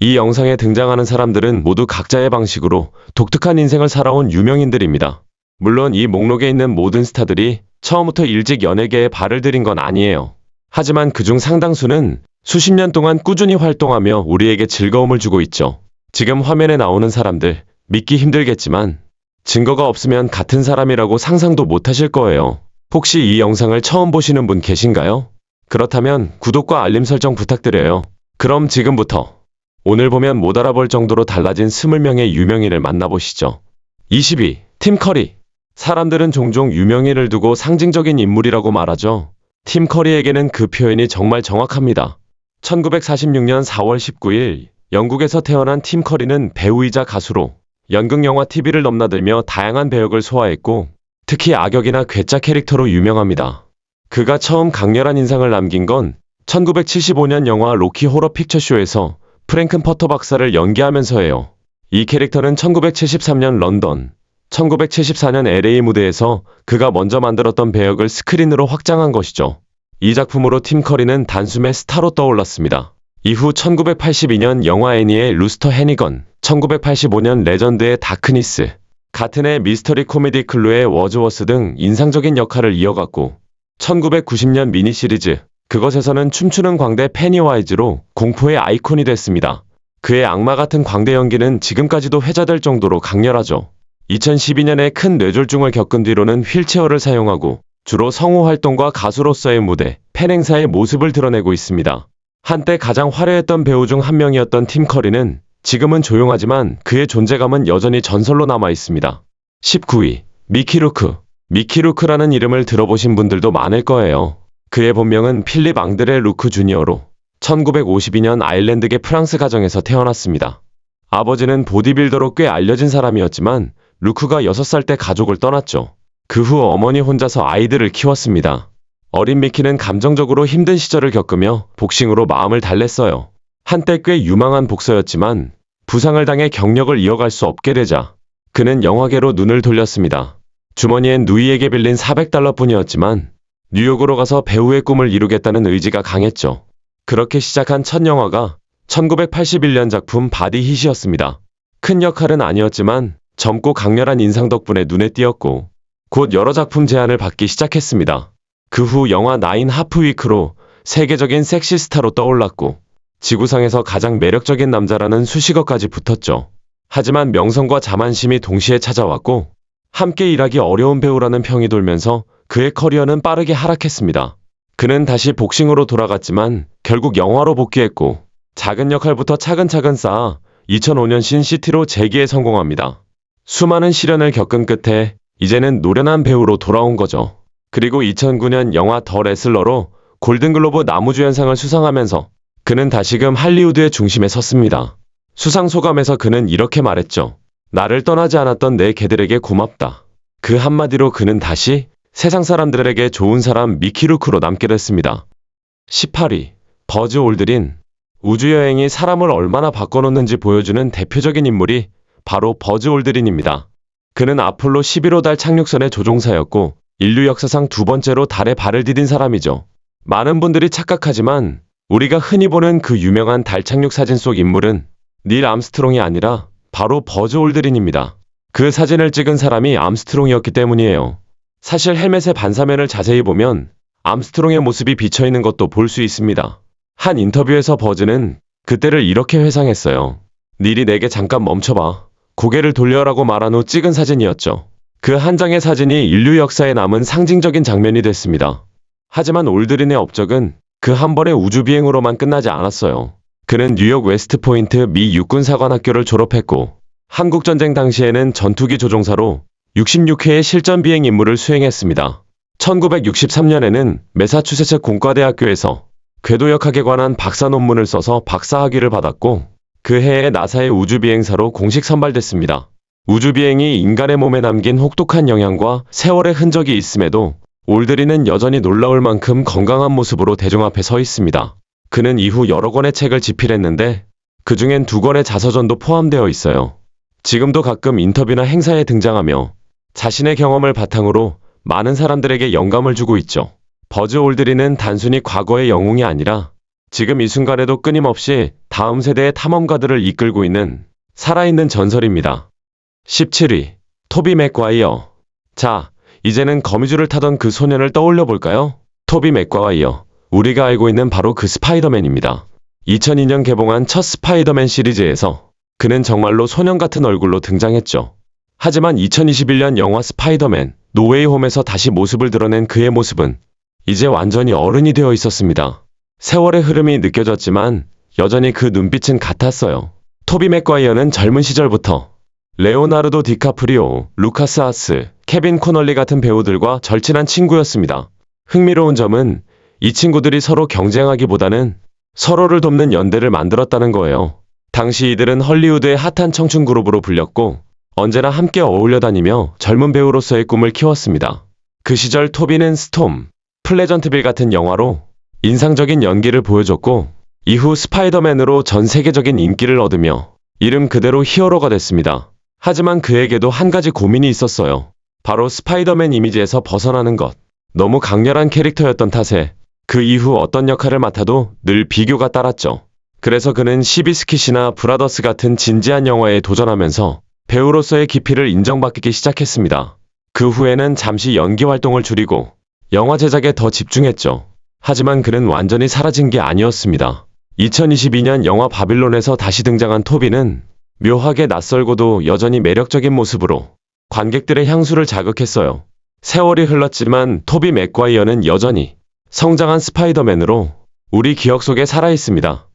이 영상에 등장하는 사람들은 모두 각자의 방식으로 독특한 인생을 살아온 유명인들입니다. 물론 이 목록에 있는 모든 스타들이 처음부터 일찍 연예계에 발을 들인 건 아니에요. 하지만 그중 상당수는 수십 년 동안 꾸준히 활동하며 우리에게 즐거움을 주고 있죠. 지금 화면에 나오는 사람들, 믿기 힘들겠지만 증거가 없으면 같은 사람이라고 상상도 못하실 거예요. 혹시 이 영상을 처음 보시는 분 계신가요? 그렇다면 구독과 알림 설정 부탁드려요. 그럼 지금부터 오늘 보면 못 알아볼 정도로 달라진 20명의 유명인을 만나보시죠. 22. 팀 커리. 사람들은 종종 유명인을 두고 상징적인 인물이라고 말하죠. 팀 커리에게는 그 표현이 정말 정확합니다. 1946년 4월 19일 영국에서 태어난 팀 커리는 배우이자 가수로 연극, 영화, TV를 넘나들며 다양한 배역을 소화했고 특히 악역이나 괴짜 캐릭터로 유명합니다. 그가 처음 강렬한 인상을 남긴 건 1975년 영화 로키 호러 픽처쇼에서 프랭큰 퍼터 박사를 연기하면서예요. 이 캐릭터는 1973년 런던, 1974년 LA 무대에서 그가 먼저 만들었던 배역을 스크린으로 확장한 것이죠. 이 작품으로 팀 커리는 단숨에 스타로 떠올랐습니다. 이후 1982년 영화 애니의 루스터 해니건, 1985년 레전드의 다크니스, 같은 해 미스터리 코미디 클루의 워즈워스 등 인상적인 역할을 이어갔고 1990년 미니시리즈 그것에서는 춤추는 광대 페니와이즈로 공포의 아이콘이 됐습니다. 그의 악마 같은 광대 연기는 지금까지도 회자될 정도로 강렬하죠. 2012년에 큰 뇌졸중을 겪은 뒤로는 휠체어를 사용하고 주로 성우 활동과 가수로서의 무대, 팬 행사의 모습을 드러내고 있습니다. 한때 가장 화려했던 배우 중 한 명이었던 팀 커리는 지금은 조용하지만 그의 존재감은 여전히 전설로 남아 있습니다. 19위. 미키 루크. 미키 루크라는 이름을 들어보신 분들도 많을 거예요. 그의 본명은 필립 앙드레 루크 주니어로 1952년 아일랜드계 프랑스 가정에서 태어났습니다. 아버지는 보디빌더로 꽤 알려진 사람이었지만 루크가 6살 때 가족을 떠났죠. 그 후 어머니 혼자서 아이들을 키웠습니다. 어린 미키는 감정적으로 힘든 시절을 겪으며 복싱으로 마음을 달랬어요. 한때 꽤 유망한 복서였지만 부상을 당해 경력을 이어갈 수 없게 되자 그는 영화계로 눈을 돌렸습니다. 주머니엔 누이에게 빌린 $400뿐이었지만 뉴욕으로 가서 배우의 꿈을 이루겠다는 의지가 강했죠. 그렇게 시작한 첫 영화가 1981년 작품 바디힛이었습니다. 큰 역할은 아니었지만 젊고 강렬한 인상 덕분에 눈에 띄었고 곧 여러 작품 제안을 받기 시작했습니다. 그 후 영화 나인 하프 위크로 세계적인 섹시 스타로 떠올랐고 지구상에서 가장 매력적인 남자라는 수식어까지 붙었죠. 하지만 명성과 자만심이 동시에 찾아왔고 함께 일하기 어려운 배우라는 평이 돌면서 그의 커리어는 빠르게 하락했습니다. 그는 다시 복싱으로 돌아갔지만 결국 영화로 복귀했고 작은 역할부터 차근차근 쌓아 2005년 신시티로 재기에 성공합니다. 수많은 시련을 겪은 끝에 이제는 노련한 배우로 돌아온 거죠. 그리고 2009년 영화 더 레슬러로 골든글로브 나무주연상을 수상하면서 그는 다시금 할리우드의 중심에 섰습니다. 수상 소감에서 그는 이렇게 말했죠. 나를 떠나지 않았던 내 개들에게 고맙다. 그 한마디로 그는 다시 세상 사람들에게 좋은 사람 미키 루크로 남게 됐습니다. 18위. 버즈 올드린. 우주여행이 사람을 얼마나 바꿔놓는지 보여주는 대표적인 인물이 바로 버즈 올드린입니다. 그는 아폴로 11호 달 착륙선의 조종사였고 인류 역사상 두 번째로 달에 발을 디딘 사람이죠. 많은 분들이 착각하지만 우리가 흔히 보는 그 유명한 달 착륙 사진 속 인물은 닐 암스트롱이 아니라 바로 버즈 올드린입니다. 그 사진을 찍은 사람이 암스트롱이었기 때문이에요. 사실 헬멧의 반사면을 자세히 보면 암스트롱의 모습이 비쳐있는 것도 볼 수 있습니다. 한 인터뷰에서 버즈는 그때를 이렇게 회상했어요. 닐이 내게 잠깐 멈춰봐. 고개를 돌려라고 말한 후 찍은 사진이었죠. 그 한 장의 사진이 인류 역사에 남은 상징적인 장면이 됐습니다. 하지만 올드린의 업적은 그 한 번의 우주비행으로만 끝나지 않았어요. 그는 뉴욕 웨스트포인트 미 육군사관학교를 졸업했고 한국전쟁 당시에는 전투기 조종사로 66회의 실전 비행 임무를 수행했습니다. 1963년에는 매사추세츠 공과대학교에서 궤도역학에 관한 박사 논문을 써서 박사학위를 받았고 그 해에 나사의 우주비행사로 공식 선발됐습니다. 우주비행이 인간의 몸에 남긴 혹독한 영향과 세월의 흔적이 있음에도 올드린은 여전히 놀라울 만큼 건강한 모습으로 대중 앞에 서 있습니다. 그는 이후 여러 권의 책을 집필했는데 그중엔 2권의 자서전도 포함되어 있어요. 지금도 가끔 인터뷰나 행사에 등장하며 자신의 경험을 바탕으로 많은 사람들에게 영감을 주고 있죠. 버즈 올드린은 단순히 과거의 영웅이 아니라 지금 이 순간에도 끊임없이 다음 세대의 탐험가들을 이끌고 있는 살아있는 전설입니다. 17위. 토비 맥과이어. 자, 이제는 거미줄을 타던 그 소년을 떠올려 볼까요? 토비 맥과이어. 우리가 알고 있는 바로 그 스파이더맨입니다. 2002년 개봉한 첫 스파이더맨 시리즈에서 그는 정말로 소년 같은 얼굴로 등장했죠. 하지만 2021년 영화 스파이더맨 노웨이 홈에서 다시 모습을 드러낸 그의 모습은 이제 완전히 어른이 되어 있었습니다. 세월의 흐름이 느껴졌지만 여전히 그 눈빛은 같았어요. 토비 맥과이어는 젊은 시절부터 레오나르도 디카프리오, 루카스 하스, 케빈 코널리 같은 배우들과 절친한 친구였습니다. 흥미로운 점은 이 친구들이 서로 경쟁하기보다는 서로를 돕는 연대를 만들었다는 거예요. 당시 이들은 헐리우드의 핫한 청춘 그룹으로 불렸고 언제나 함께 어울려 다니며 젊은 배우로서의 꿈을 키웠습니다. 그 시절 토비는 스톰, 플레전트빌 같은 영화로 인상적인 연기를 보여줬고 이후 스파이더맨으로 전 세계적인 인기를 얻으며 이름 그대로 히어로가 됐습니다. 하지만 그에게도 한 가지 고민이 있었어요. 바로 스파이더맨 이미지에서 벗어나는 것. 너무 강렬한 캐릭터였던 탓에 그 이후 어떤 역할을 맡아도 늘 비교가 따랐죠. 그래서 그는 시비스킷이나 브라더스 같은 진지한 영화에 도전하면서 배우로서의 깊이를 인정받기 시작했습니다. 그 후에는 잠시 연기 활동을 줄이고 영화 제작에 더 집중했죠. 하지만 그는 완전히 사라진 게 아니었습니다. 2022년 영화 바빌론에서 다시 등장한 토비는 묘하게 낯설고도 여전히 매력적인 모습으로 관객들의 향수를 자극했어요. 세월이 흘렀지만 토비 맥과이어는 여전히 성장한 스파이더맨으로 우리 기억 속에 살아있습니다.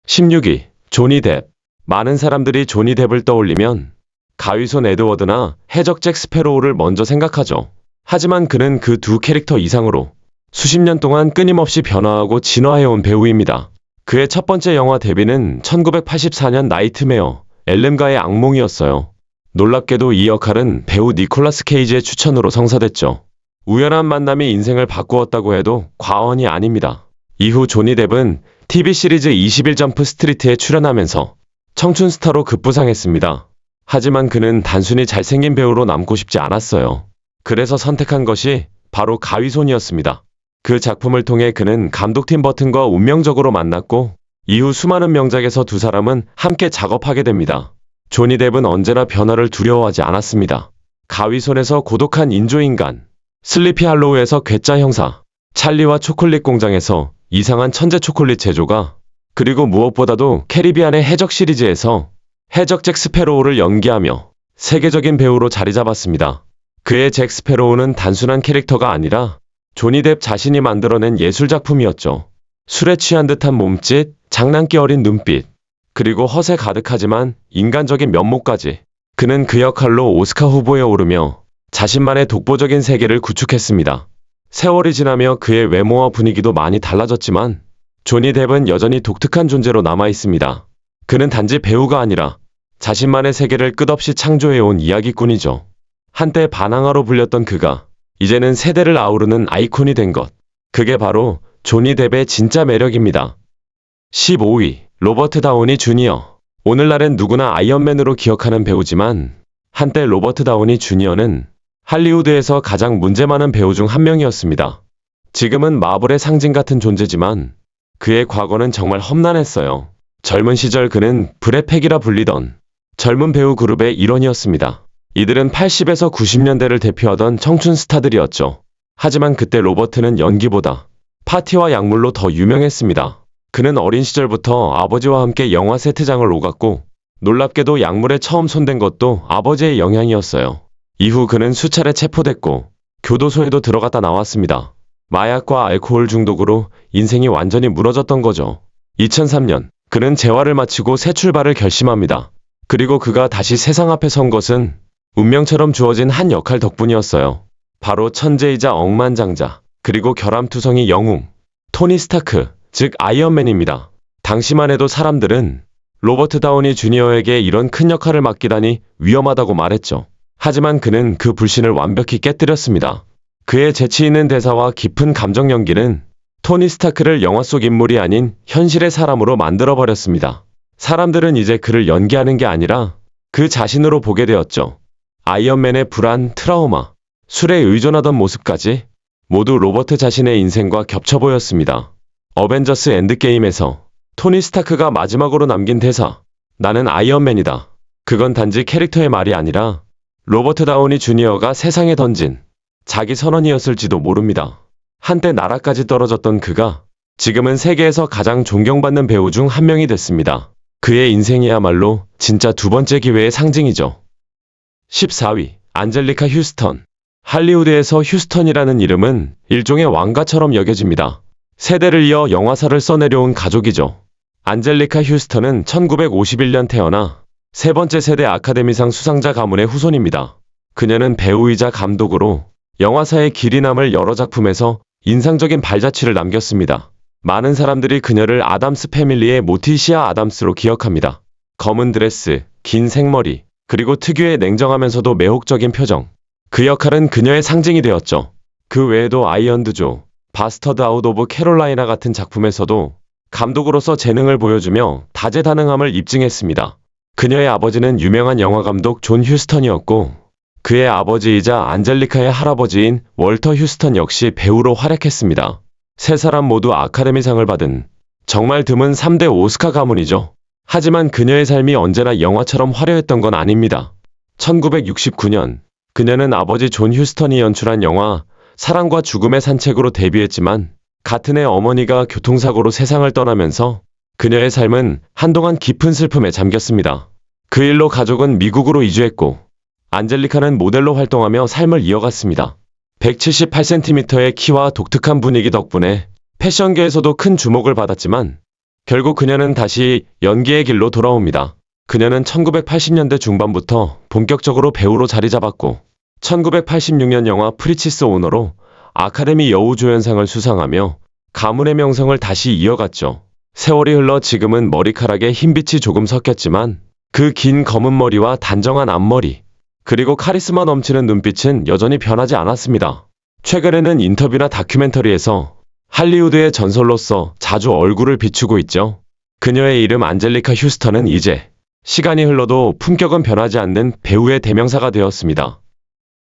16위. 조니 뎁. 많은 사람들이 조니 뎁을 떠올리면 가위손 에드워드나 해적 잭 스페로우를 먼저 생각하죠. 하지만 그는 그 두 캐릭터 이상으로 수십 년 동안 끊임없이 변화하고 진화해온 배우입니다. 그의 첫 번째 영화 데뷔는 1984년 나이트메어, 엘렘가의 악몽이었어요. 놀랍게도 이 역할은 배우 니콜라스 케이지의 추천으로 성사됐죠. 우연한 만남이 인생을 바꾸었다고 해도 과언이 아닙니다. 이후 조니 뎁은 TV 시리즈 21점프 스트리트에 출연하면서 청춘 스타로 급부상했습니다. 하지만 그는 단순히 잘생긴 배우로 남고 싶지 않았어요. 그래서 선택한 것이 바로 가위손이었습니다. 그 작품을 통해 그는 감독 팀 버튼과 운명적으로 만났고 이후 수많은 명작에서 두 사람은 함께 작업하게 됩니다. 조니 뎁은 언제나 변화를 두려워하지 않았습니다. 가위손에서 고독한 인조인간, 슬리피 할로우에서 괴짜 형사, 찰리와 초콜릿 공장에서 이상한 천재 초콜릿 제조가, 그리고 무엇보다도 캐리비안의 해적 시리즈에서 해적 잭 스페로우를 연기하며 세계적인 배우로 자리 잡았습니다. 그의 잭 스페로우는 단순한 캐릭터가 아니라 조니 뎁 자신이 만들어낸 예술작품이었죠. 술에 취한 듯한 몸짓, 장난기 어린 눈빛, 그리고 허세 가득하지만 인간적인 면모까지. 그는 그 역할로 오스카 후보에 오르며 자신만의 독보적인 세계를 구축했습니다. 세월이 지나며 그의 외모와 분위기도 많이 달라졌지만 조니 뎁은 여전히 독특한 존재로 남아있습니다. 그는 단지 배우가 아니라 자신만의 세계를 끝없이 창조해온 이야기꾼이죠. 한때 반항아로 불렸던 그가 이제는 세대를 아우르는 아이콘이 된 것. 그게 바로 조니 뎁의 진짜 매력입니다. 15위. 로버트 다우니 주니어. 오늘날엔 누구나 아이언맨으로 기억하는 배우지만 한때 로버트 다우니 주니어는 할리우드에서 가장 문제 많은 배우 중 한 명이었습니다. 지금은 마블의 상징 같은 존재지만 그의 과거는 정말 험난했어요. 젊은 시절 그는 브래팩이라 불리던 젊은 배우 그룹의 일원이었습니다. 이들은 80에서 90년대를 대표하던 청춘 스타들이었죠. 하지만 그때 로버트는 연기보다 파티와 약물로 더 유명했습니다. 그는 어린 시절부터 아버지와 함께 영화 세트장을 오갔고 놀랍게도 약물에 처음 손댄 것도 아버지의 영향이었어요. 이후 그는 수차례 체포됐고 교도소에도 들어갔다 나왔습니다. 마약과 알코올 중독으로 인생이 완전히 무너졌던 거죠. 2003년 그는 재활을 마치고 새 출발을 결심합니다. 그리고 그가 다시 세상 앞에 선 것은 운명처럼 주어진 한 역할 덕분이었어요. 바로 천재이자 억만장자, 그리고 결함투성이 영웅, 토니 스타크, 즉 아이언맨입니다. 당시만 해도 사람들은 로버트 다우니 주니어에게 이런 큰 역할을 맡기다니 위험하다고 말했죠. 하지만 그는 그 불신을 완벽히 깨뜨렸습니다. 그의 재치 있는 대사와 깊은 감정 연기는 토니 스타크를 영화 속 인물이 아닌 현실의 사람으로 만들어버렸습니다. 사람들은 이제 그를 연기하는 게 아니라 그 자신으로 보게 되었죠. 아이언맨의 불안, 트라우마, 술에 의존하던 모습까지 모두 로버트 자신의 인생과 겹쳐 보였습니다. 어벤져스 엔드게임에서 토니 스타크가 마지막으로 남긴 대사, 나는 아이언맨이다. 그건 단지 캐릭터의 말이 아니라 로버트 다우니 주니어가 세상에 던진 자기 선언이었을지도 모릅니다. 한때 나라까지 떨어졌던 그가 지금은 세계에서 가장 존경받는 배우 중 한 명이 됐습니다. 그의 인생이야말로 진짜 두 번째 기회의 상징이죠. 14위, 안젤리카 휴스턴. 할리우드에서 휴스턴이라는 이름은 일종의 왕가처럼 여겨집니다. 세대를 이어 영화사를 써내려온 가족이죠. 안젤리카 휴스턴은 1951년 태어나 세 번째 세대 아카데미상 수상자 가문의 후손입니다. 그녀는 배우이자 감독으로 영화사의 길이 남을 여러 작품에서 인상적인 발자취를 남겼습니다. 많은 사람들이 그녀를 아담스 패밀리의 모티시아 아담스로 기억합니다. 검은 드레스, 긴 생머리, 그리고 특유의 냉정하면서도 매혹적인 표정. 그 역할은 그녀의 상징이 되었죠. 그 외에도 아이언드 조, 바스터드 아웃 오브 캐롤라이나 같은 작품에서도 감독으로서 재능을 보여주며 다재다능함을 입증했습니다. 그녀의 아버지는 유명한 영화감독 존 휴스턴이었고 그의 아버지이자 안젤리카의 할아버지인 월터 휴스턴 역시 배우로 활약했습니다. 세 사람 모두 아카데미상을 받은 정말 드문 3대 오스카 가문이죠. 하지만 그녀의 삶이 언제나 영화처럼 화려했던 건 아닙니다. 1969년 그녀는 아버지 존 휴스턴이 연출한 영화 사랑과 죽음의 산책으로 데뷔했지만 같은 해 어머니가 교통사고로 세상을 떠나면서 그녀의 삶은 한동안 깊은 슬픔에 잠겼습니다. 그 일로 가족은 미국으로 이주했고 안젤리카는 모델로 활동하며 삶을 이어갔습니다. 178cm의 키와 독특한 분위기 덕분에 패션계에서도 큰 주목을 받았지만 결국 그녀는 다시 연기의 길로 돌아옵니다. 그녀는 1980년대 중반부터 본격적으로 배우로 자리 잡았고 1986년 영화 프리치스 오너로 아카데미 여우조연상을 수상하며 가문의 명성을 다시 이어갔죠. 세월이 흘러 지금은 머리카락에 흰빛이 조금 섞였지만 그 긴 검은 머리와 단정한 앞머리 그리고 카리스마 넘치는 눈빛은 여전히 변하지 않았습니다. 최근에는 인터뷰나 다큐멘터리에서 할리우드의 전설로서 자주 얼굴을 비추고 있죠. 그녀의 이름 안젤리카 휴스턴은 이제 시간이 흘러도 품격은 변하지 않는 배우의 대명사가 되었습니다.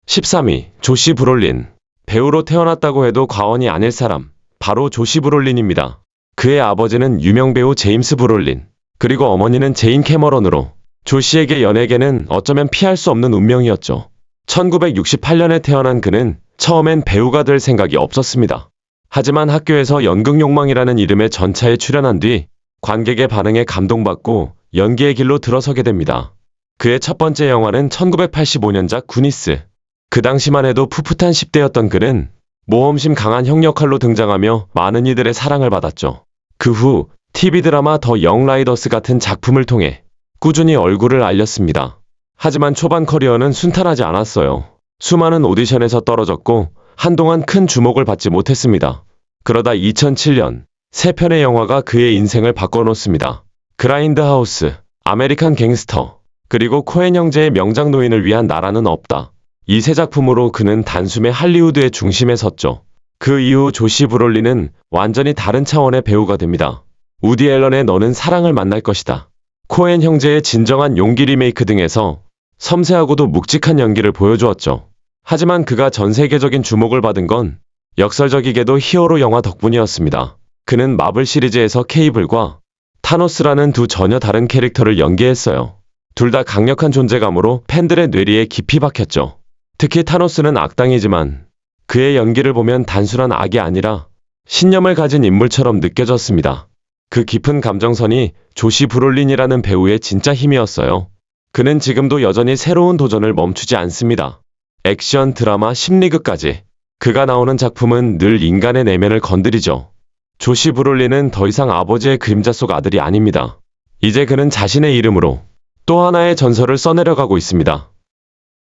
13위, 조시 브롤린. 배우로 태어났다고 해도 과언이 아닐 사람, 바로 조시 브롤린입니다. 그의 아버지는 유명 배우 제임스 브롤린, 그리고 어머니는 제인 캐머런으로 조시에게 연예계는 어쩌면 피할 수 없는 운명이었죠. 1968년에 태어난 그는 처음엔 배우가 될 생각이 없었습니다. 하지만 학교에서 연극욕망이라는 이름의 전차에 출연한 뒤 관객의 반응에 감동받고 연기의 길로 들어서게 됩니다. 그의 첫 번째 영화는 1985년작 구니스. 그 당시만 해도 풋풋한 10대였던 그는 모험심 강한 형 역할로 등장하며 많은 이들의 사랑을 받았죠. 그 후 TV 드라마 더 영 라이더스 같은 작품을 통해 꾸준히 얼굴을 알렸습니다. 하지만 초반 커리어는 순탄하지 않았어요. 수많은 오디션에서 떨어졌고 한동안 큰 주목을 받지 못했습니다. 그러다 2007년 세 편의 영화가 그의 인생을 바꿔놓습니다. 그라인드하우스, 아메리칸 갱스터, 그리고 코엔 형제의 명작 노인을 위한 나라는 없다. 이 세 작품으로 그는 단숨에 할리우드의 중심에 섰죠. 그 이후 조시 브롤린은 완전히 다른 차원의 배우가 됩니다. 우디 앨런의 너는 사랑을 만날 것이다. 코엔 형제의 진정한 용기 리메이크 등에서 섬세하고도 묵직한 연기를 보여주었죠. 하지만 그가 전 세계적인 주목을 받은 건 역설적이게도 히어로 영화 덕분이었습니다. 그는 마블 시리즈에서 케이블과 타노스라는 두 전혀 다른 캐릭터를 연기했어요. 둘 다 강력한 존재감으로 팬들의 뇌리에 깊이 박혔죠. 특히 타노스는 악당이지만 그의 연기를 보면 단순한 악이 아니라 신념을 가진 인물처럼 느껴졌습니다. 그 깊은 감정선이 조시 브롤린이라는 배우의 진짜 힘이었어요. 그는 지금도 여전히 새로운 도전을 멈추지 않습니다. 액션, 드라마, 심리극까지 그가 나오는 작품은 늘 인간의 내면을 건드리죠. 조시 브롤린은 더 이상 아버지의 그림자 속 아들이 아닙니다. 이제 그는 자신의 이름으로 또 하나의 전설을 써내려가고 있습니다.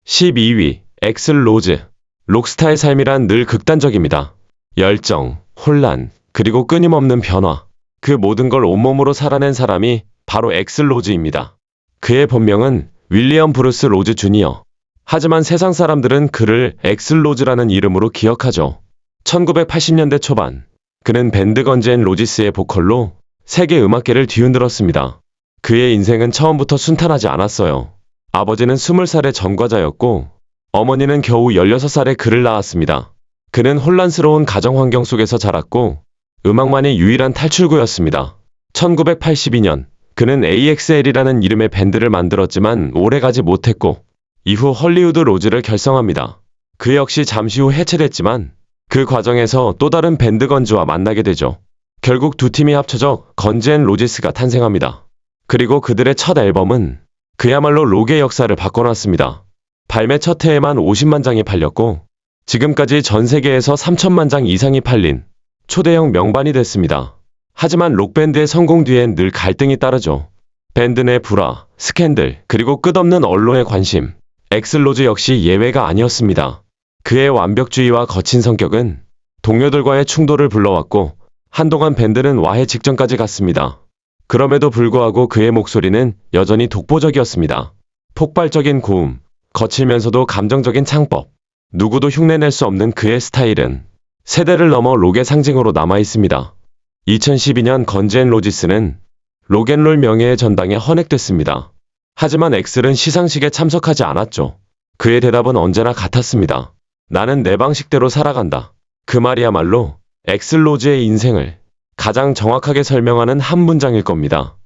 12위, 엑슬 로즈. 록스타의 삶이란 늘 극단적입니다. 열정, 혼란, 그리고 끊임없는 변화. 그 모든 걸 온몸으로 살아낸 사람이 바로 엑슬 로즈입니다. 그의 본명은 윌리엄 브루스 로즈 주니어. 하지만 세상 사람들은 그를 엑슬 로즈라는 이름으로 기억하죠. 1980년대 초반, 그는 밴드 건즈 앤 로지스의 보컬로 세계 음악계를 뒤흔들었습니다. 그의 인생은 처음부터 순탄하지 않았어요. 아버지는 20살의 전과자였고 어머니는 겨우 16살에 그를 낳았습니다. 그는 혼란스러운 가정 환경 속에서 자랐고 음악만이 유일한 탈출구였습니다. 1982년 그는 AXL이라는 이름의 밴드를 만들었지만 오래가지 못했고 이후 헐리우드 로즈를 결성합니다. 그 역시 잠시 후 해체됐지만 그 과정에서 또 다른 밴드 건즈와 만나게 되죠. 결국 두 팀이 합쳐져 건즈 앤 로지스가 탄생합니다. 그리고 그들의 첫 앨범은 그야말로 록의 역사를 바꿔놨습니다. 발매 첫 해에만 50만 장이 팔렸고 지금까지 전 세계에서 3천만 장 이상이 팔린 초대형 명반이 됐습니다. 하지만 록밴드의 성공 뒤엔 늘 갈등이 따르죠. 밴드 내 불화, 스캔들, 그리고 끝없는 언론의 관심. 엑슬로즈 역시 예외가 아니었습니다. 그의 완벽주의와 거친 성격은 동료들과의 충돌을 불러왔고 한동안 밴드는 와해 직전까지 갔습니다. 그럼에도 불구하고 그의 목소리는 여전히 독보적이었습니다. 폭발적인 고음, 거칠면서도 감정적인 창법, 누구도 흉내낼 수 없는 그의 스타일은 세대를 넘어 록의 상징으로 남아있습니다. 2012년 건즈 앤 로지스는 록앤롤 명예의 전당에 헌액됐습니다. 하지만 엑슬은 시상식에 참석하지 않았죠. 그의 대답은 언제나 같았습니다. 나는 내 방식대로 살아간다. 그 말이야말로 엑슬로즈의 인생을 가장 정확하게 설명하는 한 문장일 겁니다.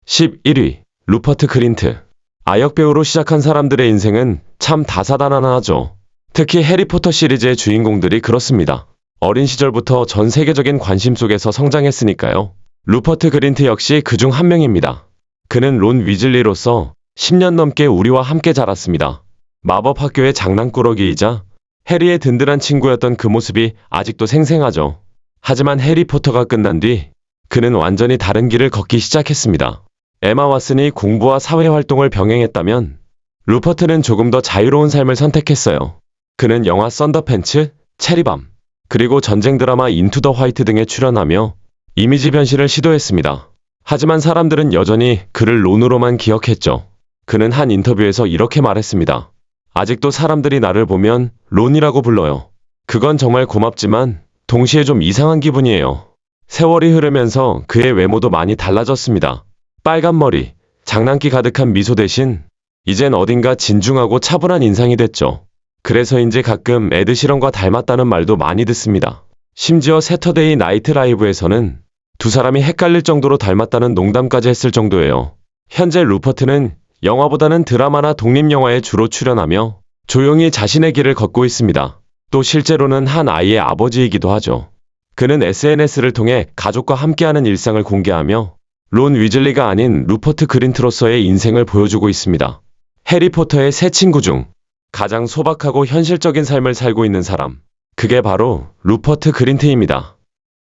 11위 루퍼트 그린트. 아역배우로 시작한 사람들의 인생은 참 다사다난하죠. 특히 해리포터 시리즈의 주인공들이 그렇습니다. 어린 시절부터 전 세계적인 관심 속에서 성장했으니까요. 루퍼트 그린트 역시 그중 한 명입니다. 그는 론 위즐리로서 10년 넘게 우리와 함께 자랐습니다. 마법 학교의 장난꾸러기이자 해리의 든든한 친구였던 그 모습이 아직도 생생하죠. 하지만 해리포터가 끝난 뒤 그는 완전히 다른 길을 걷기 시작했습니다. 에마 왓슨이 공부와 사회활동을 병행했다면 루퍼트는 조금 더 자유로운 삶을 선택했어요. 그는 영화 썬더팬츠, 체리밤, 그리고 전쟁 드라마 인투 더 화이트 등에 출연하며 이미지 변신을 시도했습니다. 하지만 사람들은 여전히 그를 론으로만 기억했죠. 그는 한 인터뷰에서 이렇게 말했습니다. 아직도 사람들이 나를 보면 론이라고 불러요. 그건 정말 고맙지만 동시에 좀 이상한 기분이에요. 세월이 흐르면서 그의 외모도 많이 달라졌습니다. 빨간 머리, 장난기 가득한 미소 대신 이젠 어딘가 진중하고 차분한 인상이 됐죠. 그래서인지 가끔 에드 시런과 닮았다는 말도 많이 듣습니다. 심지어 새터데이 나이트 라이브에서는 두 사람이 헷갈릴 정도로 닮았다는 농담까지 했을 정도예요. 현재 루퍼트는 영화보다는 드라마나 독립영화에 주로 출연하며 조용히 자신의 길을 걷고 있습니다. 또 실제로는 한 아이의 아버지이기도 하죠. 그는 SNS를 통해 가족과 함께하는 일상을 공개하며 론 위즐리가 아닌 루퍼트 그린트로서의 인생을 보여주고 있습니다. 해리포터의 새 친구 중 가장 소박하고 현실적인 삶을 살고 있는 사람. 그게 바로 루퍼트 그린트입니다.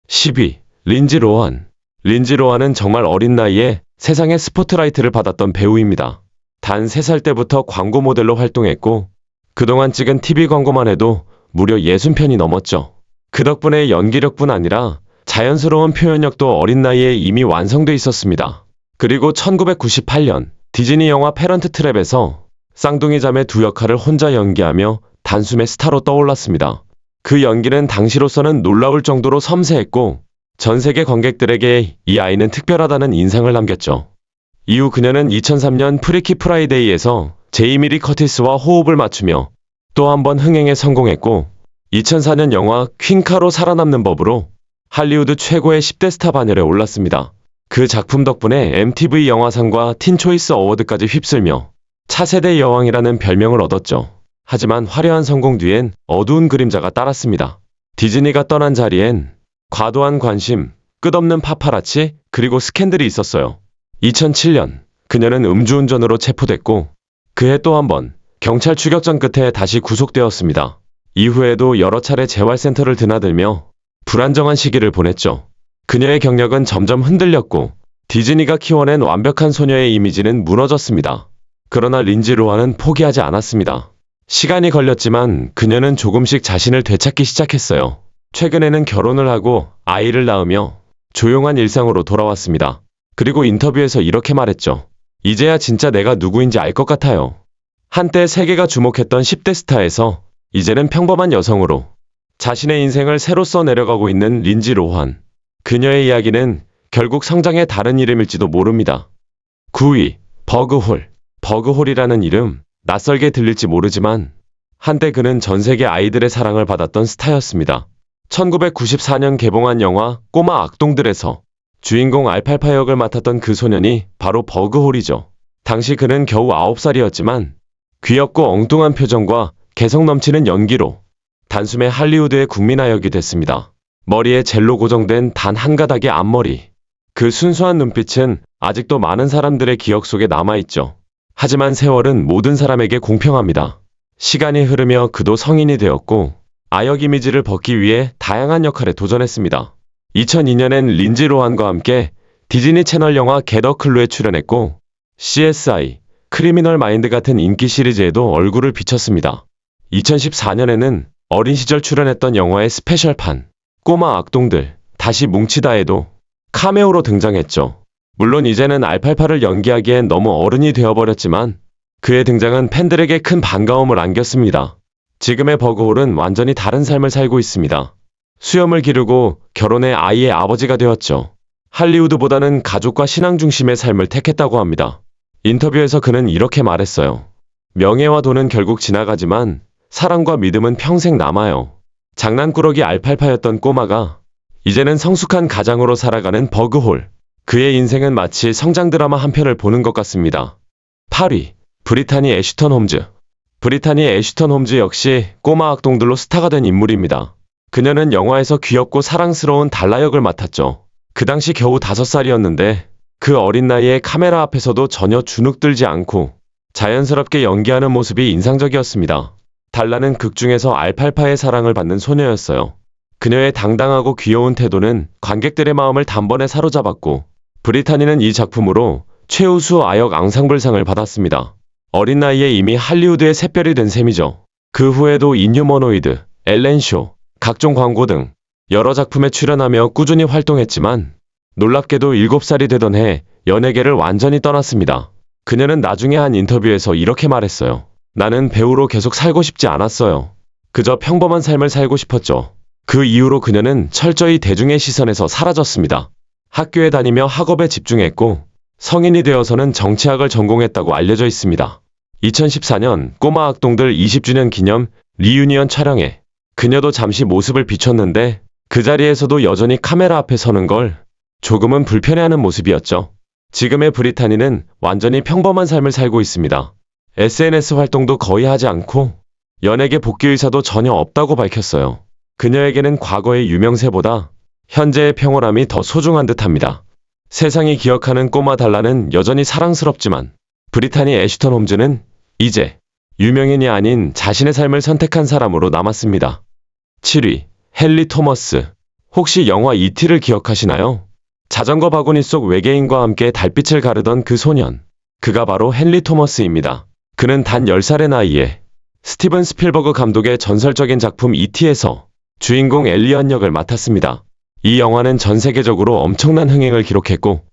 10위 린지 로한. 린지 로한은 정말 어린 나이에 세상의 스포트라이트를 받았던 배우입니다. 단 3살 때부터 광고 모델로 활동했고 그동안 찍은 TV 광고만 해도 무려 60편이 넘었죠. 그 덕분에 연기력뿐 아니라 자연스러운 표현력도 어린 나이에 이미 완성돼 있었습니다. 그리고 1998년 디즈니 영화 페런트 트랩에서 쌍둥이 자매 두 역할을 혼자 연기하며 단숨에 스타로 떠올랐습니다. 그 연기는 당시로서는 놀라울 정도로 섬세했고 전 세계 관객들에게 이 아이는 특별하다는 인상을 남겼죠. 이후 그녀는 2003년 프리키 프라이데이에서 제이미 리 커티스와 호흡을 맞추며 또 한 번 흥행에 성공했고 2004년 영화 퀸카로 살아남는 법으로 할리우드 최고의 10대 스타 반열에 올랐습니다. 그 작품 덕분에 MTV 영화상과 틴 초이스 어워드까지 휩쓸며 차세대 여왕이라는 별명을 얻었죠. 하지만 화려한 성공 뒤엔 어두운 그림자가 따랐습니다. 디즈니가 떠난 자리엔 과도한 관심, 끝없는 파파라치, 그리고 스캔들이 있었어요. 2007년 그녀는 음주운전으로 체포됐고 그해 또 한 번 경찰 추격전 끝에 다시 구속되었습니다. 이후에도 여러 차례 재활센터를 드나들며 불안정한 시기를 보냈죠. 그녀의 경력은 점점 흔들렸고 디즈니가 키워낸 완벽한 소녀의 이미지는 무너졌습니다. 그러나 린지 로한은 포기하지 않았습니다. 시간이 걸렸지만 그녀는 조금씩 자신을 되찾기 시작했어요. 최근에는 결혼을 하고 아이를 낳으며 조용한 일상으로 돌아왔습니다. 그리고 인터뷰에서 이렇게 말했죠. 이제야 진짜 내가 누구인지 알 것 같아요. 한때 세계가 주목했던 10대 스타에서 이제는 평범한 여성으로 자신의 인생을 새로 써내려가고 있는 린지 로한. 그녀의 이야기는 결국 성장의 다른 이름일지도 모릅니다. 9위 버그홀. 버그홀이라는 이름 낯설게 들릴지 모르지만 한때 그는 전 세계 아이들의 사랑을 받았던 스타였습니다. 1994년 개봉한 영화 꼬마 악동들에서 주인공 알팔파 역을 맡았던 그 소년이 바로 버그홀이죠. 당시 그는 겨우 9살이었지만 귀엽고 엉뚱한 표정과 개성 넘치는 연기로 단숨에 할리우드의 국민아역이 됐습니다. 머리에 젤로 고정된 단 한 가닥의 앞머리. 그 순수한 눈빛은 아직도 많은 사람들의 기억 속에 남아있죠. 하지만 세월은 모든 사람에게 공평합니다. 시간이 흐르며 그도 성인이 되었고 아역 이미지를 벗기 위해 다양한 역할에 도전했습니다. 2002년엔 린지 로한과 함께 디즈니 채널 영화 겟 어 클루에 출연했고 CSI, 크리미널 마인드 같은 인기 시리즈에도 얼굴을 비쳤습니다. 2014년에는 어린 시절 출연했던 영화의 스페셜판 꼬마 악동들 다시 뭉치다에도 카메오로 등장했죠. 물론 이제는 알팔파를 연기하기엔 너무 어른이 되어버렸지만 그의 등장은 팬들에게 큰 반가움을 안겼습니다. 지금의 버그홀은 완전히 다른 삶을 살고 있습니다. 수염을 기르고 결혼해 아이의 아버지가 되었죠. 할리우드보다는 가족과 신앙 중심의 삶을 택했다고 합니다. 인터뷰에서 그는 이렇게 말했어요. 명예와 돈은 결국 지나가지만 사랑과 믿음은 평생 남아요. 장난꾸러기 알팔파였던 꼬마가 이제는 성숙한 가장으로 살아가는 버그홀. 그의 인생은 마치 성장 드라마 한 편을 보는 것 같습니다. 8위. 브리타니 애쉬턴 홈즈. 브리타니 애쉬턴 홈즈 역시 꼬마 악동들로 스타가 된 인물입니다. 그녀는 영화에서 귀엽고 사랑스러운 달라 역을 맡았죠. 그 당시 겨우 5살이었는데 그 어린 나이에 카메라 앞에서도 전혀 주눅들지 않고 자연스럽게 연기하는 모습이 인상적이었습니다. 달라는 극 중에서 알팔파의 사랑을 받는 소녀였어요. 그녀의 당당하고 귀여운 태도는 관객들의 마음을 단번에 사로잡았고 브리타니는 이 작품으로 최우수 아역 앙상블상을 받았습니다. 어린 나이에 이미 할리우드의 샛별이 된 셈이죠. 그 후에도 인휴머노이드, 엘렌 쇼, 각종 광고 등 여러 작품에 출연하며 꾸준히 활동했지만 놀랍게도 7살이 되던 해 연예계를 완전히 떠났습니다. 그녀는 나중에 한 인터뷰에서 이렇게 말했어요. 나는 배우로 계속 살고 싶지 않았어요. 그저 평범한 삶을 살고 싶었죠. 그 이후로 그녀는 철저히 대중의 시선에서 사라졌습니다. 학교에 다니며 학업에 집중했고 성인이 되어서는 정치학을 전공했다고 알려져 있습니다. 2014년 꼬마 악동들 20주년 기념 리유니언 촬영에 그녀도 잠시 모습을 비췄는데 그 자리에서도 여전히 카메라 앞에 서는 걸 조금은 불편해하는 모습이었죠. 지금의 브리타니는 완전히 평범한 삶을 살고 있습니다. SNS 활동도 거의 하지 않고 연예계 복귀 의사도 전혀 없다고 밝혔어요. 그녀에게는 과거의 유명세보다 현재의 평온함이 더 소중한 듯합니다. 세상이 기억하는 꼬마 달라는 여전히 사랑스럽지만 브리타니 애쉬턴 홈즈는 이제 유명인이 아닌 자신의 삶을 선택한 사람으로 남았습니다. 7위. 헨리 토머스. 혹시 영화 E.T.를 기억하시나요? 자전거 바구니 속 외계인과 함께 달빛을 가르던 그 소년. 그가 바로 헨리 토머스입니다. 그는 단 10살의 나이에 스티븐 스필버그 감독의 전설적인 작품 E.T.에서 주인공 엘리언 역을 맡았습니다. 이 영화는 전 세계적으로 엄청난 흥행을 기록했고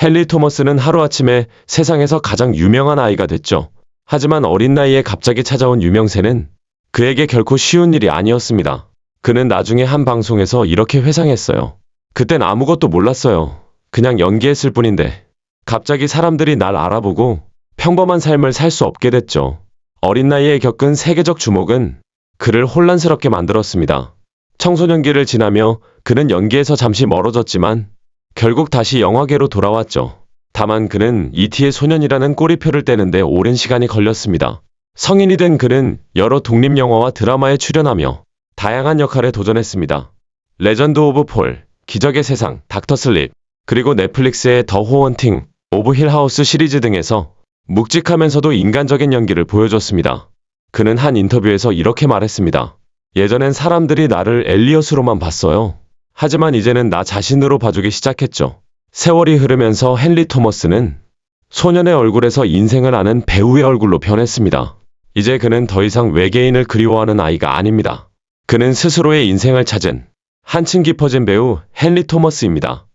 헨리 토머스는 하루아침에 세상에서 가장 유명한 아이가 됐죠. 하지만 어린 나이에 갑자기 찾아온 유명세는 그에게 결코 쉬운 일이 아니었습니다. 그는 나중에 한 방송에서 이렇게 회상했어요. 그땐 아무것도 몰랐어요. 그냥 연기했을 뿐인데 갑자기 사람들이 날 알아보고 평범한 삶을 살 수 없게 됐죠. 어린 나이에 겪은 세계적 주목은 그를 혼란스럽게 만들었습니다. 청소년기를 지나며 그는 연기에서 잠시 멀어졌지만 결국 다시 영화계로 돌아왔죠. 다만 그는 E.T.의 소년이라는 꼬리표를 떼는데 오랜 시간이 걸렸습니다. 성인이 된 그는 여러 독립영화와 드라마에 출연하며 다양한 역할에 도전했습니다. 레전드 오브 폴, 기적의 세상, 닥터 슬립, 그리고 넷플릭스의 더 호원팅 오브 힐하우스 시리즈 등에서 묵직하면서도 인간적인 연기를 보여줬습니다. 그는 한 인터뷰에서 이렇게 말했습니다. 예전엔 사람들이 나를 엘리엇으로만 봤어요. 하지만 이제는 나 자신으로 봐주기 시작했죠. 세월이 흐르면서 헨리 토머스는 소년의 얼굴에서 인생을 아는 배우의 얼굴로 변했습니다. 이제 그는 더 이상 외계인을 그리워하는 아이가 아닙니다. 그는 스스로의 인생을 찾은 한층 깊어진 배우 헨리 토머스입니다.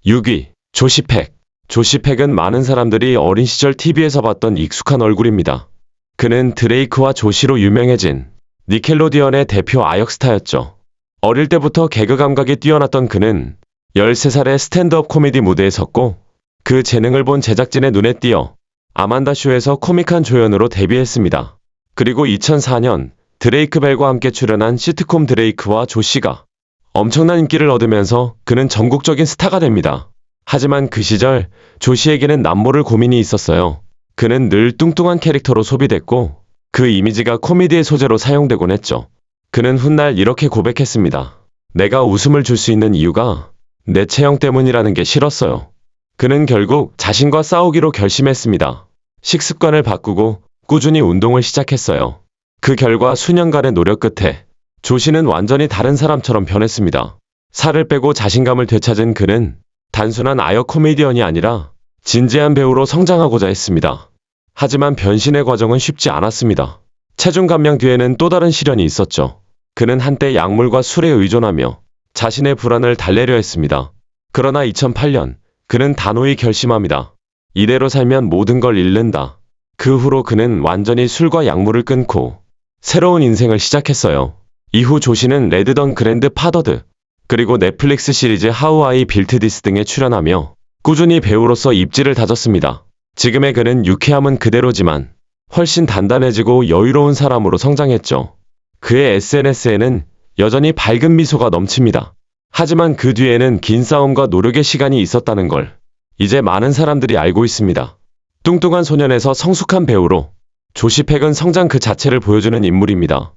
6위. 조시 팩. 조시 팩은 많은 사람들이 어린 시절 TV에서 봤던 익숙한 얼굴입니다. 그는 드레이크와 조시로 유명해진 니켈로디언의 대표 아역 스타였죠. 어릴 때부터 개그 감각이 뛰어났던 그는 13살에 스탠드업 코미디 무대에 섰고 그 재능을 본 제작진의 눈에 띄어 아만다 쇼에서 코믹한 조연으로 데뷔했습니다. 그리고 2004년 드레이크 벨과 함께 출연한 시트콤 드레이크와 조씨가 엄청난 인기를 얻으면서 그는 전국적인 스타가 됩니다. 하지만 그 시절 조씨에게는 남모를 고민이 있었어요. 그는 늘 뚱뚱한 캐릭터로 소비됐고 그 이미지가 코미디의 소재로 사용되곤 했죠. 그는 훗날 이렇게 고백했습니다. 내가 웃음을 줄 수 있는 이유가 내 체형 때문이라는 게 싫었어요. 그는 결국 자신과 싸우기로 결심했습니다. 식습관을 바꾸고 꾸준히 운동을 시작했어요. 그 결과 수년간의 노력 끝에 조씨는 완전히 다른 사람처럼 변했습니다. 살을 빼고 자신감을 되찾은 그는 단순한 아역 코미디언이 아니라 진지한 배우로 성장하고자 했습니다. 하지만 변신의 과정은 쉽지 않았습니다. 체중 감량 뒤에는 또 다른 시련이 있었죠. 그는 한때 약물과 술에 의존하며 자신의 불안을 달래려 했습니다. 그러나 2008년 그는 단호히 결심합니다. 이대로 살면 모든 걸 잃는다. 그 후로 그는 완전히 술과 약물을 끊고 새로운 인생을 시작했어요. 이후 조씨는 레드던 그랜드 파더드 그리고 넷플릭스 시리즈 하우 아이 빌트 디스 등에 출연하며 꾸준히 배우로서 입지를 다졌습니다. 지금의 그는 유쾌함은 그대로지만 훨씬 단단해지고 여유로운 사람으로 성장했죠. 그의 SNS에는 여전히 밝은 미소가 넘칩니다. 하지만 그 뒤에는 긴 싸움과 노력의 시간이 있었다는 걸 이제 많은 사람들이 알고 있습니다. 뚱뚱한 소년에서 성숙한 배우로 조시 팩은 성장 그 자체를 보여주는 인물입니다.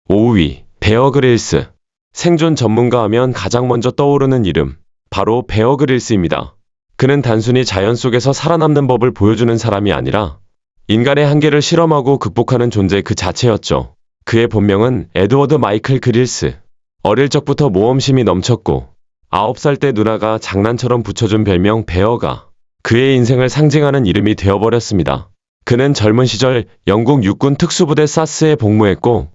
5위, 베어 그릴스. 생존 전문가 하면 가장 먼저 떠오르는 이름, 바로 베어 그릴스입니다. 그는 단순히 자연 속에서 살아남는 법을 보여주는 사람이 아니라 인간의 한계를 실험하고 극복하는 존재 그 자체였죠. 그의 본명은 에드워드 마이클 그릴스. 어릴 적부터 모험심이 넘쳤고 9살 때 누나가 장난처럼 붙여준 별명 베어가 그의 인생을 상징하는 이름이 되어버렸습니다. 그는 젊은 시절 영국 육군 특수부대 사스에 복무했고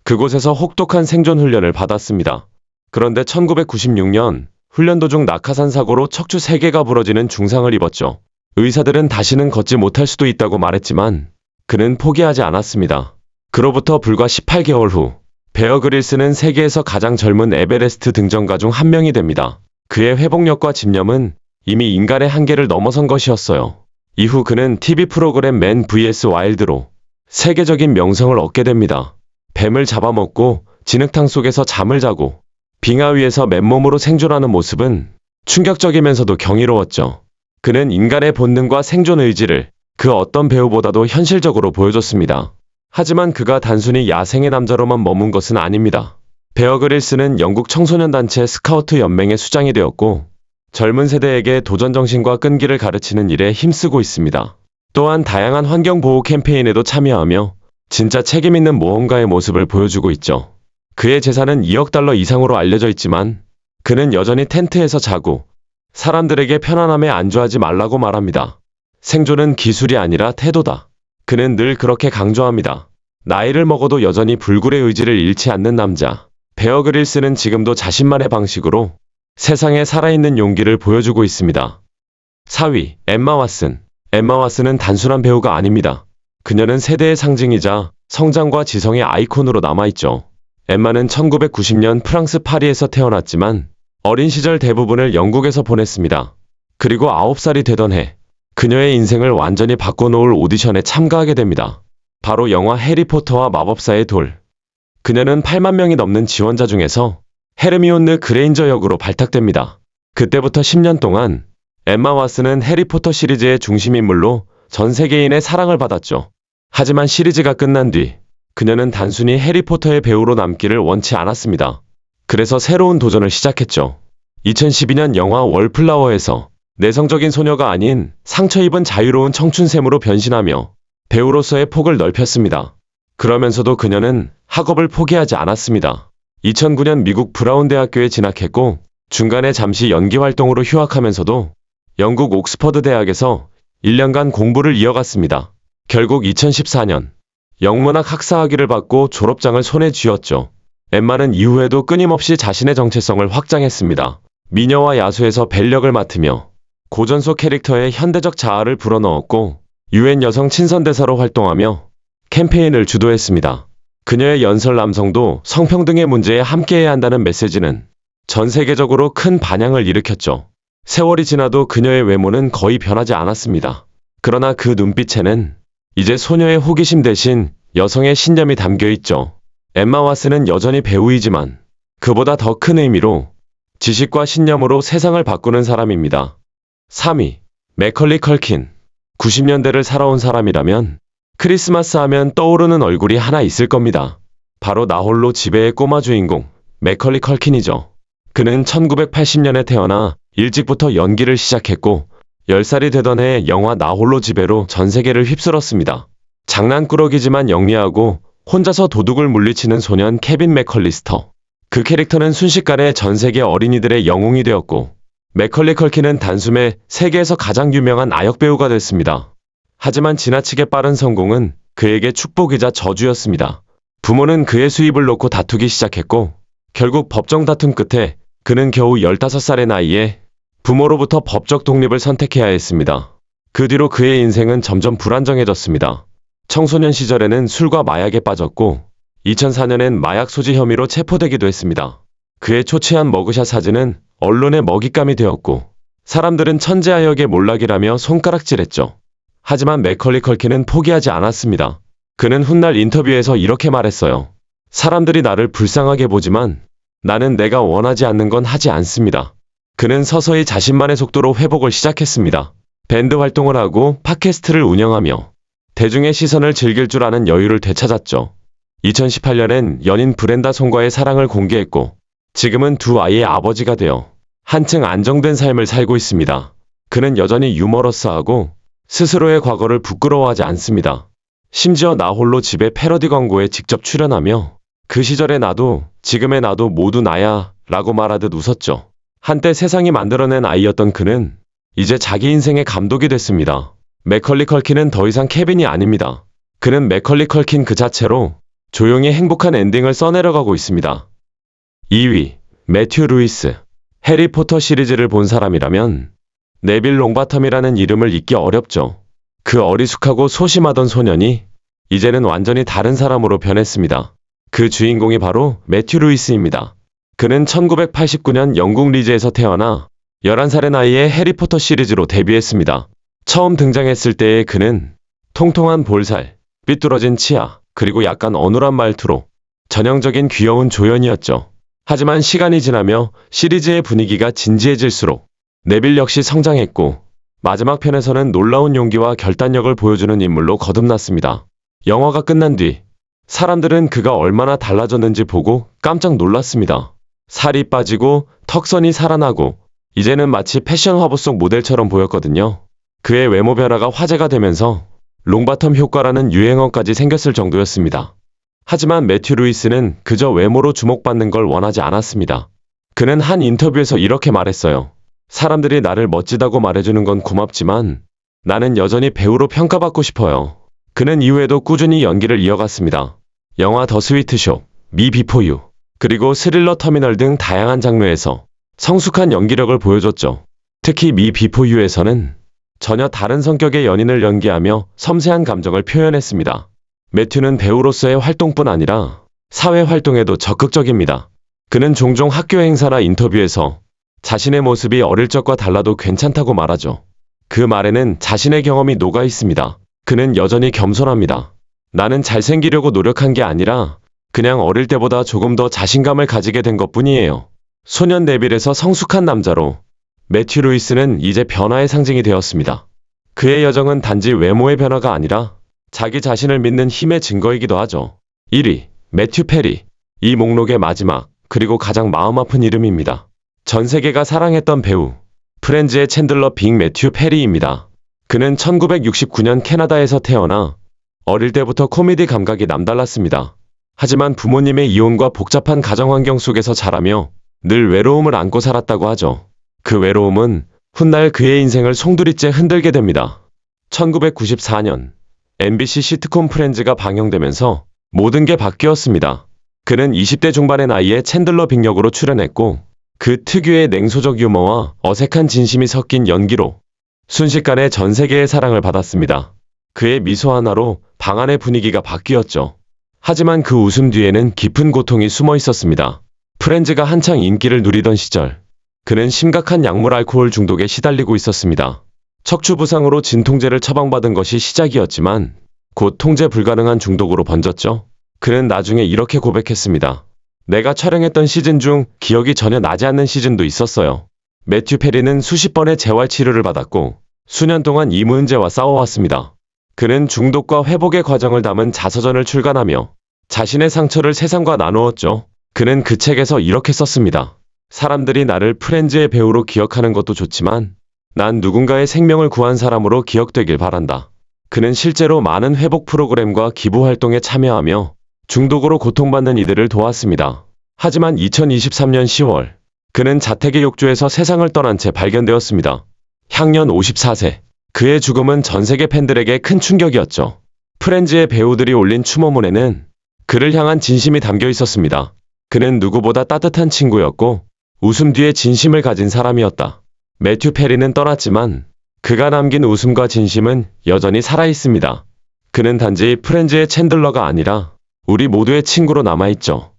그곳에서 혹독한 생존 훈련을 받았습니다. 그런데 1996년 훈련 도중 낙하산 사고로 척추 3개가 부러지는 중상을 입었죠. 의사들은 다시는 걷지 못할 수도 있다고 말했지만 그는 포기하지 않았습니다. 그로부터 불과 18개월 후 베어 그릴스는 세계에서 가장 젊은 에베레스트 등정가 중 한 명이 됩니다. 그의 회복력과 집념은 이미 인간의 한계를 넘어선 것이었어요. 이후 그는 TV 프로그램 맨 vs 와일드로 세계적인 명성을 얻게 됩니다. 뱀을 잡아먹고 진흙탕 속에서 잠을 자고 빙하 위에서 맨몸으로 생존하는 모습은 충격적이면서도 경이로웠죠. 그는 인간의 본능과 생존 의지를 그 어떤 배우보다도 현실적으로 보여줬습니다. 하지만 그가 단순히 야생의 남자로만 머문 것은 아닙니다. 베어 그릴스는 영국 청소년 단체 스카우트 연맹의 수장이 되었고 젊은 세대에게 도전정신과 끈기를 가르치는 일에 힘쓰고 있습니다. 또한 다양한 환경보호 캠페인에도 참여하며 진짜 책임있는 모험가의 모습을 보여주고 있죠. 그의 재산은 2억 달러 이상으로 알려져 있지만 그는 여전히 텐트에서 자고 사람들에게 편안함에 안주하지 말라고 말합니다. 생존은 기술이 아니라 태도다. 그는 늘 그렇게 강조합니다. 나이를 먹어도 여전히 불굴의 의지를 잃지 않는 남자. 베어 그릴스는 지금도 자신만의 방식으로 세상에 살아있는 용기를 보여주고 있습니다. 4위, 엠마 왓슨. 엠마 왓슨은 단순한 배우가 아닙니다. 그녀는 세대의 상징이자 성장과 지성의 아이콘으로 남아있죠. 엠마는 1990년 프랑스 파리에서 태어났지만 어린 시절 대부분을 영국에서 보냈습니다. 그리고 9살이 되던 해 그녀의 인생을 완전히 바꿔놓을 오디션에 참가하게 됩니다. 바로 영화 해리포터와 마법사의 돌. 그녀는 8만 명이 넘는 지원자 중에서 헤르미온느 그레인저 역으로 발탁됩니다. 그때부터 10년 동안 엠마 왓슨은 해리포터 시리즈의 중심인물로 전 세계인의 사랑을 받았죠. 하지만 시리즈가 끝난 뒤 그녀는 단순히 해리포터의 배우로 남기를 원치 않았습니다. 그래서 새로운 도전을 시작했죠. 2012년 영화 월플라워에서 내성적인 소녀가 아닌 상처 입은 자유로운 청춘샘으로 변신하며 배우로서의 폭을 넓혔습니다. 그러면서도 그녀는 학업을 포기하지 않았습니다. 2009년 미국 브라운 대학교에 진학했고 중간에 잠시 연기 활동으로 휴학하면서도 영국 옥스퍼드 대학에서 1년간 공부를 이어갔습니다. 결국 2014년 영문학 학사학위를 받고 졸업장을 손에 쥐었죠. 엠마는 이후에도 끊임없이 자신의 정체성을 확장했습니다. 미녀와 야수에서 벨력을 맡으며 고전 속 캐릭터의 현대적 자아를 불어넣었고 UN 여성 친선대사로 활동하며 캠페인을 주도했습니다. 그녀의 연설 남성도 성평등의 문제에 함께해야 한다는 메시지는 전 세계적으로 큰 반향을 일으켰죠. 세월이 지나도 그녀의 외모는 거의 변하지 않았습니다. 그러나 그 눈빛에는 이제 소녀의 호기심 대신 여성의 신념이 담겨 있죠. 엠마 왓슨은 여전히 배우이지만 그보다 더 큰 의미로 지식과 신념으로 세상을 바꾸는 사람입니다. 3위. 매컬리 컬킨. 90년대를 살아온 사람이라면 크리스마스 하면 떠오르는 얼굴이 하나 있을 겁니다. 바로 나홀로 집에의 꼬마 주인공 매컬리 컬킨이죠. 그는 1980년에 태어나 일찍부터 연기를 시작했고 10살이 되던 해에 영화 나홀로 집에로 전 세계를 휩쓸었습니다. 장난꾸러기지만 영리하고 혼자서 도둑을 물리치는 소년 케빈 맥컬리스터. 그 캐릭터는 순식간에 전 세계 어린이들의 영웅이 되었고 매컬리 컬킨은 단숨에 세계에서 가장 유명한 아역 배우가 됐습니다. 하지만 지나치게 빠른 성공은 그에게 축복이자 저주였습니다. 부모는 그의 수입을 놓고 다투기 시작했고 결국 법정 다툼 끝에 그는 겨우 15살의 나이에 부모로부터 법적 독립을 선택해야 했습니다. 그 뒤로 그의 인생은 점점 불안정해졌습니다. 청소년 시절에는 술과 마약에 빠졌고 2004년엔 마약 소지 혐의로 체포되기도 했습니다. 그의 초췌한 머그샷 사진은 언론의 먹잇감이 되었고 사람들은 천재아역의 몰락이라며 손가락질했죠. 하지만 매컬리 컬킨은 포기하지 않았습니다. 그는 훗날 인터뷰에서 이렇게 말했어요. 사람들이 나를 불쌍하게 보지만 나는 내가 원하지 않는 건 하지 않습니다. 그는 서서히 자신만의 속도로 회복을 시작했습니다. 밴드 활동을 하고 팟캐스트를 운영하며 대중의 시선을 즐길 줄 아는 여유를 되찾았죠. 2018년엔 연인 브렌다 송과의 사랑을 공개했고 지금은 두 아이의 아버지가 되어 한층 안정된 삶을 살고 있습니다. 그는 여전히 유머러스하고 스스로의 과거를 부끄러워하지 않습니다. 심지어 나홀로 집에 패러디 광고에 직접 출연하며 그 시절의 나도 지금의 나도 모두 나야 라고 말하듯 웃었죠. 한때 세상이 만들어낸 아이였던 그는 이제 자기 인생의 감독이 됐습니다. 매컬리 컬킨은 더 이상 케빈이 아닙니다. 그는 매컬리 컬킨 그 자체로 조용히 행복한 엔딩을 써내려가고 있습니다. 2위. 매튜 루이스. 해리포터 시리즈를 본 사람이라면 네빌 롱바텀이라는 이름을 잊기 어렵죠. 그 어리숙하고 소심하던 소년이 이제는 완전히 다른 사람으로 변했습니다. 그 주인공이 바로 매튜 루이스입니다. 그는 1989년 영국 리즈에서 태어나 11살의 나이에 해리포터 시리즈로 데뷔했습니다. 처음 등장했을 때의 그는 통통한 볼살, 삐뚤어진 치아, 그리고 약간 어눌한 말투로 전형적인 귀여운 조연이었죠. 하지만 시간이 지나며 시리즈의 분위기가 진지해질수록 네빌 역시 성장했고 마지막 편에서는 놀라운 용기와 결단력을 보여주는 인물로 거듭났습니다. 영화가 끝난 뒤 사람들은 그가 얼마나 달라졌는지 보고 깜짝 놀랐습니다. 살이 빠지고 턱선이 살아나고 이제는 마치 패션 화보 속 모델처럼 보였거든요. 그의 외모 변화가 화제가 되면서 롱바텀 효과라는 유행어까지 생겼을 정도였습니다. 하지만 매튜 루이스는 그저 외모로 주목받는 걸 원하지 않았습니다. 그는 한 인터뷰에서 이렇게 말했어요. 사람들이 나를 멋지다고 말해주는 건 고맙지만 나는 여전히 배우로 평가받고 싶어요. 그는 이후에도 꾸준히 연기를 이어갔습니다. 영화 더 스위트숍, 미 비포 유, 그리고 스릴러 터미널 등 다양한 장르에서 성숙한 연기력을 보여줬죠. 특히 미 비포 유에서는 전혀 다른 성격의 연인을 연기하며 섬세한 감정을 표현했습니다. 매튜는 배우로서의 활동뿐 아니라 사회 활동에도 적극적입니다. 그는 종종 학교 행사나 인터뷰에서 자신의 모습이 어릴 적과 달라도 괜찮다고 말하죠. 그 말에는 자신의 경험이 녹아 있습니다. 그는 여전히 겸손합니다. 나는 잘생기려고 노력한 게 아니라 그냥 어릴 때보다 조금 더 자신감을 가지게 된 것뿐이에요. 소년 네빌에서 성숙한 남자로 매튜 루이스는 이제 변화의 상징이 되었습니다. 그의 여정은 단지 외모의 변화가 아니라 자기 자신을 믿는 힘의 증거이기도 하죠. 1위. 매튜 페리. 이 목록의 마지막 그리고 가장 마음 아픈 이름입니다. 전 세계가 사랑했던 배우 프렌즈의 챈들러 빅 매튜 페리입니다. 그는 1969년 캐나다에서 태어나 어릴 때부터 코미디 감각이 남달랐습니다. 하지만 부모님의 이혼과 복잡한 가정 환경 속에서 자라며 늘 외로움을 안고 살았다고 하죠. 그 외로움은 훗날 그의 인생을 송두리째 흔들게 됩니다. 1994년 MBC 시트콤 프렌즈가 방영되면서 모든 게 바뀌었습니다. 그는 20대 중반의 나이에 챈들러 빅 역으로 출연했고 그 특유의 냉소적 유머와 어색한 진심이 섞인 연기로 순식간에 전 세계의 사랑을 받았습니다. 그의 미소 하나로 방 안의 분위기가 바뀌었죠. 하지만 그 웃음 뒤에는 깊은 고통이 숨어 있었습니다. 프렌즈가 한창 인기를 누리던 시절 그는 심각한 약물 알코올 중독에 시달리고 있었습니다. 척추 부상으로 진통제를 처방받은 것이 시작이었지만 곧 통제 불가능한 중독으로 번졌죠. 그는 나중에 이렇게 고백했습니다. 내가 촬영했던 시즌 중 기억이 전혀 나지 않는 시즌도 있었어요. 매튜 페리는 수십 번의 재활 치료를 받았고 수년 동안 이 문제와 싸워왔습니다. 그는 중독과 회복의 과정을 담은 자서전을 출간하며 자신의 상처를 세상과 나누었죠. 그는 그 책에서 이렇게 썼습니다. 사람들이 나를 프렌즈의 배우로 기억하는 것도 좋지만 난 누군가의 생명을 구한 사람으로 기억되길 바란다. 그는 실제로 많은 회복 프로그램과 기부 활동에 참여하며 중독으로 고통받는 이들을 도왔습니다. 하지만 2023년 10월 그는 자택의 욕조에서 세상을 떠난 채 발견되었습니다. 향년 54세. 그의 죽음은 전 세계 팬들에게 큰 충격이었죠. 프렌즈의 배우들이 올린 추모문에는 그를 향한 진심이 담겨 있었습니다. 그는 누구보다 따뜻한 친구였고 웃음 뒤에 진심을 가진 사람이었다. 매튜 페리는 떠났지만 그가 남긴 웃음과 진심은 여전히 살아있습니다. 그는 단지 프렌즈의 챈들러가 아니라 우리 모두의 친구로 남아있죠.